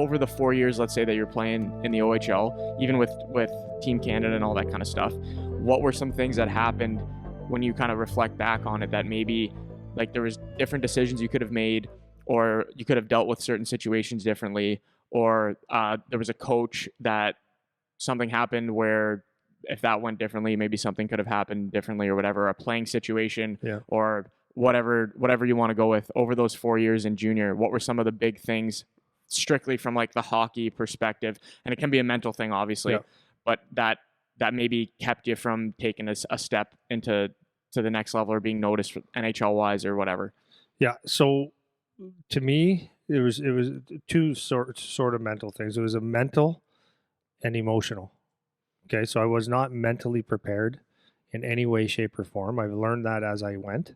over the 4 years, let's say that you're playing in the OHL, even with Team Canada and all that kind of stuff, what were some things that happened when you kind of reflect back on it that maybe like there was different decisions you could have made, or you could have dealt with certain situations differently, or there was a coach that something happened where if that went differently, maybe something could have happened differently, or whatever, a playing situation, or whatever you want to go with. Over those 4 years in junior, what were some of the big things strictly from like the hockey perspective? And it can be a mental thing, obviously, but that maybe kept you from taking a step into the next level or being noticed NHL wise or whatever. Yeah. So to me, it was two sort of mental things. It was a mental and emotional. Okay. So I was not mentally prepared in any way, shape, or form. I've learned that as I went,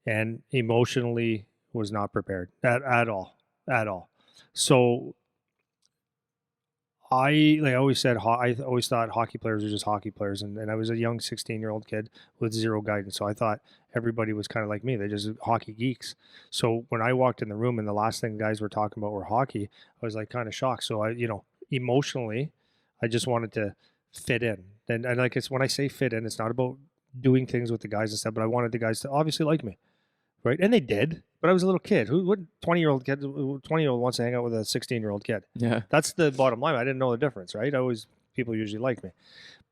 and emotionally was not prepared at all. So I always said, I always thought hockey players are just hockey players. And I was a young 16-year-old kid with zero guidance. So I thought everybody was kind of like me. They're just hockey geeks. So when I walked in the room and the last thing guys were talking about were hockey, I was like kind of shocked. So emotionally, I just wanted to fit in. And like when I say fit in, it's not about doing things with the guys and stuff, but I wanted the guys to obviously like me. Right. And they did. But I was a little kid. What 20-year-old kid, 20-year-old wants to hang out with a 16-year-old kid? Yeah. That's the bottom line. I didn't know the difference, right? People usually like me.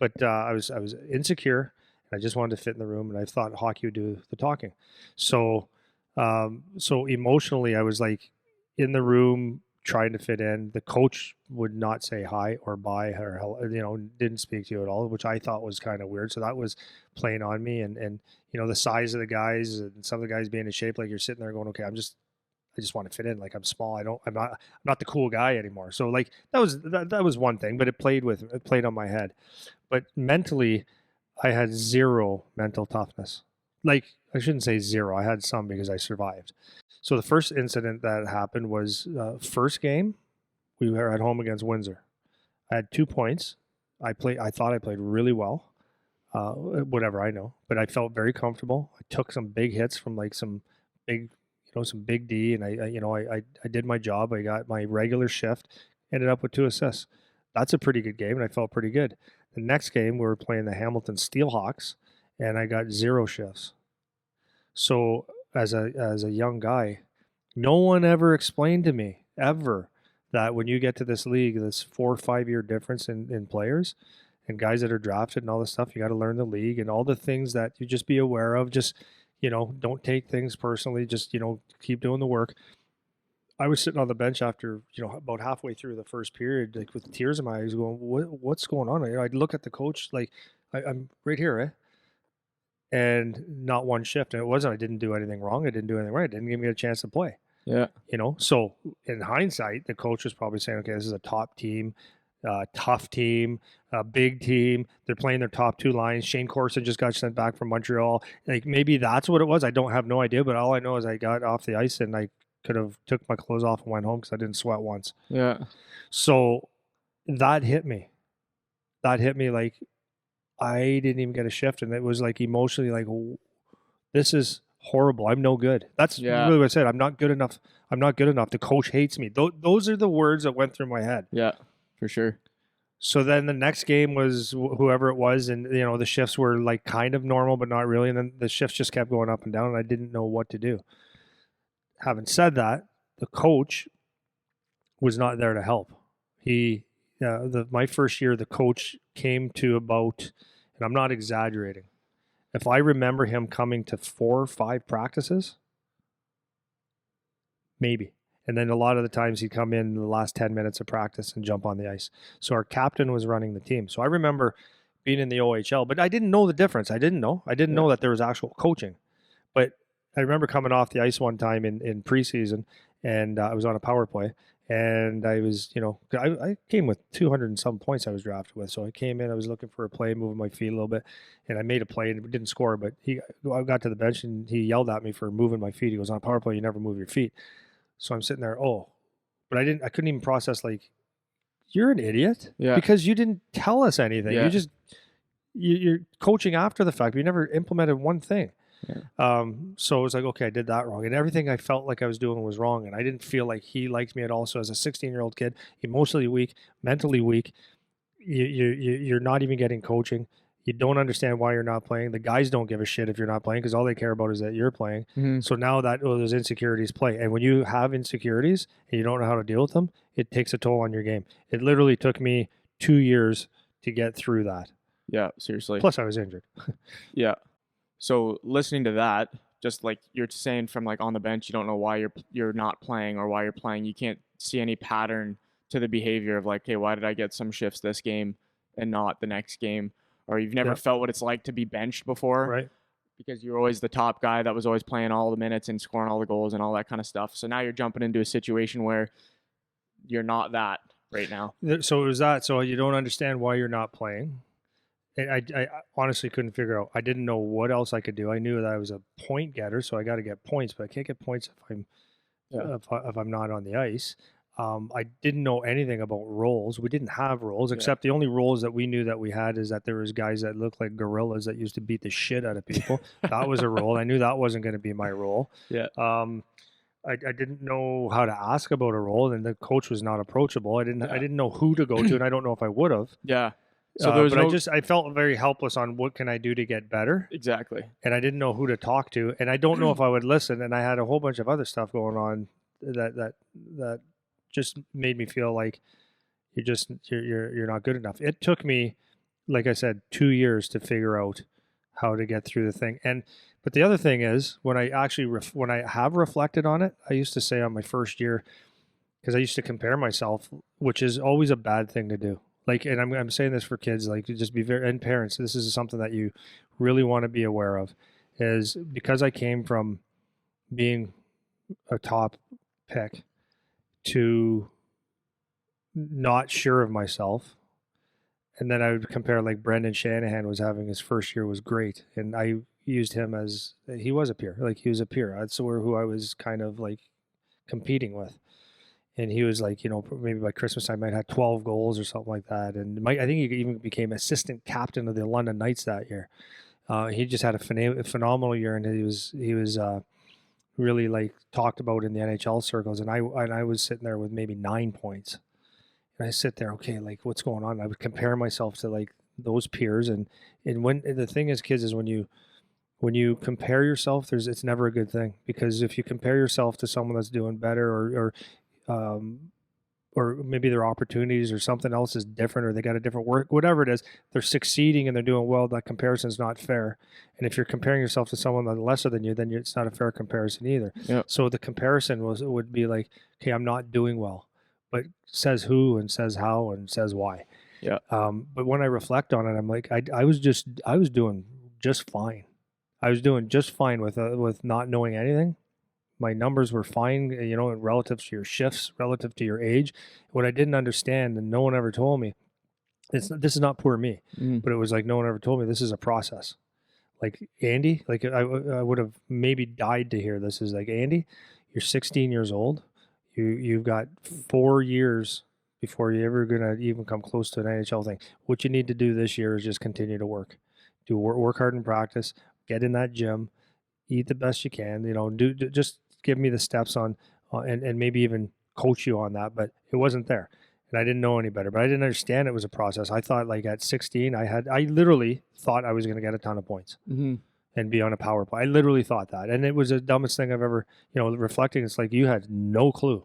But I was insecure, and I just wanted to fit in the room, and I thought hockey would do the talking. So emotionally, I was like in the room trying to fit in. The coach would not say hi or bye or didn't speak to you at all, which I thought was kind of weird. So that was playing on me, and the size of the guys and some of the guys being in shape, like you're sitting there going, okay, I just want to fit in. Like I'm small. I'm not the cool guy anymore. So like that was one thing, but it played on my head. But mentally, I had zero mental toughness. Like I shouldn't say zero. I had some because I survived. So the first incident that happened was first game. We were at home against Windsor. I had 2 points. I thought I played really well. Whatever, I know, but I felt very comfortable. I took some big hits from like some big D, and I did my job. I got my regular shift, ended up with 2 assists. That's a pretty good game, and I felt pretty good. The next game, we were playing the Hamilton Steelhawks, and I got 0 shifts. So as a young guy, no one ever explained to me ever that when you get to this league, this 4 or 5 year difference in players and guys that are drafted and all this stuff, you got to learn the league and all the things that you just be aware of. Just, don't take things personally. Just, keep doing the work. I was sitting on the bench after, about halfway through the first period, like with tears in my eyes going, what's going on? I'd look at the coach, like I'm right here, eh? And not one shift. And it wasn't, I didn't do anything wrong. I didn't do anything right. Didn't give me a chance to play. Yeah. So in hindsight, the coach was probably saying, okay, this is a top team. Tough team, a big team. They're playing their top 2 lines. Shane Corson just got sent back from Montreal. Like maybe that's what it was. I don't have no idea, but all I know is I got off the ice and I could have took my clothes off and went home because I didn't sweat once. Yeah. So that hit me. Like I didn't even get a shift, and it was like emotionally like, this is horrible. I'm no good. That's really what I said. I'm not good enough. The coach hates me. Those are the words that went through my head. Yeah. For sure. So then the next game was whoever it was, and the shifts were like kind of normal, but not really. And then the shifts just kept going up and down, and I didn't know what to do. Having said that, the coach was not there to help. My first year, the coach came to about, and I'm not exaggerating, if I remember him coming to 4 or 5 practices, maybe. And then a lot of the times he'd come in the last 10 minutes of practice and jump on the ice. So our captain was running the team. So I remember being in the OHL, but I didn't know the difference. I didn't know that there was actual coaching. But I remember coming off the ice one time in preseason, and I was on a power play. And I was, I came with 200 and some points I was drafted with. So I came in, I was looking for a play, moving my feet a little bit. And I made a play and didn't score. But I got to the bench and he yelled at me for moving my feet. He goes, on a power play, you never move your feet. So I'm sitting there, but I couldn't even process, like, you're an idiot because you didn't tell us anything. Yeah. You're coaching after the fact. You never implemented one thing. So it was like, okay, I did that wrong, and everything I felt like I was doing was wrong, and I didn't feel like he liked me at all. So as a 16-year-old kid, emotionally weak, mentally weak, you're not even getting coaching. You don't understand why you're not playing. The guys don't give a shit if you're not playing because all they care about is that you're playing. So now that those insecurities play, and when you have insecurities and you don't know how to deal with them, it takes a toll on your game. It literally took me 2 years to get through that. Yeah, seriously. Plus, I was injured. Yeah. So listening to that, just like you're saying from like on the bench, you don't know why you're not playing or why you're playing. You can't see any pattern to the behavior of like, hey, why did I get some shifts this game and not the next game? Or you've never felt what it's like to be benched before, Right? Because you're always the top guy that was always playing all the minutes and scoring all the goals and all that kind of stuff. So now you're jumping into a situation where you're not that right now. So it was that. So you don't understand why you're not playing. I honestly couldn't figure out. I didn't know what else I could do. I knew that I was a point getter, so I got to get points, but I can't get points if I'm not on the ice. I didn't know anything about roles. We didn't have roles, except the only roles that we knew that we had is that there was guys that looked like gorillas that used to beat the shit out of people. That was a role. I knew that wasn't going to be my role. Yeah. I didn't know how to ask about a role, and the coach was not approachable. I didn't know who to go to, and I don't know if I would have. Yeah. So there was but I felt very helpless on what can I do to get better. Exactly. And I didn't know who to talk to, and I don't know if I would listen. And I had a whole bunch of other stuff going on that just made me feel like you're not good enough. It took me, like I said, 2 years to figure out how to get through the thing. But the other thing is, when I actually when I have reflected on it, I used to say on my first year, because I used to compare myself, which is always a bad thing to do. Like, and I'm saying this for kids, like, just be very, and parents, this is something that you really want to be aware of, is because I came from being a top pick to not sure of myself. And then I would compare, like, Brendan Shanahan was having his first year was great. And I used him as, he was a peer. Like, he was a peer. That's who I was kind of like competing with. And he was like, maybe by Christmas time, I had 12 goals or something like that. And I think he even became assistant captain of the London Knights that year. He just had a phenomenal year, and he was really like talked about in the NHL circles. And I was sitting there with maybe 9 points. And I sit there, okay, like, what's going on? I would compare myself to like those peers. And when the thing is, kids, is when you compare yourself, it's never a good thing, because if you compare yourself to someone that's doing better, or maybe their opportunities or something else is different, or they got a different work, whatever it is, they're succeeding and they're doing well, that comparison is not fair. And if you're comparing yourself to someone that's lesser than you, then it's not a fair comparison either. Yeah. So the comparison would be like, okay, I'm not doing well, but says who and says how and says why. Yeah. But when I reflect on it, I'm like, I was doing just fine. I was doing just fine with not knowing anything. My numbers were fine, relative to your shifts, relative to your age. What I didn't understand, and no one ever told me, this is not poor me, but it was like no one ever told me this is a process. Like, Andy, like I would have maybe died to hear this. Is like, Andy, you're 16 years old. You've got 4 years before you're ever gonna even come close to an NHL thing. What you need to do this year is just continue to work. Work hard in practice. Get in that gym. Eat the best you can. Just give me the steps on, and maybe even coach you on that. But it wasn't there, and I didn't know any better. But I didn't understand it was a process. I thought, like, at 16, I literally thought I was going to get a ton of points and be on a power play. I literally thought that, and it was the dumbest thing I've ever. Reflecting, it's like you had no clue,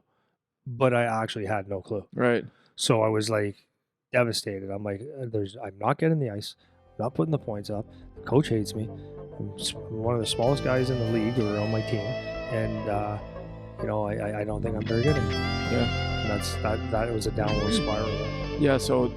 but I actually had no clue. Right. So I was like devastated. I'm like, I'm not getting the ice. I'm not putting the points up. The coach hates me. I'm one of the smallest guys in the league or on my team, and I don't think I'm very good anymore. Yeah. And that was a downward spiral. Yeah. So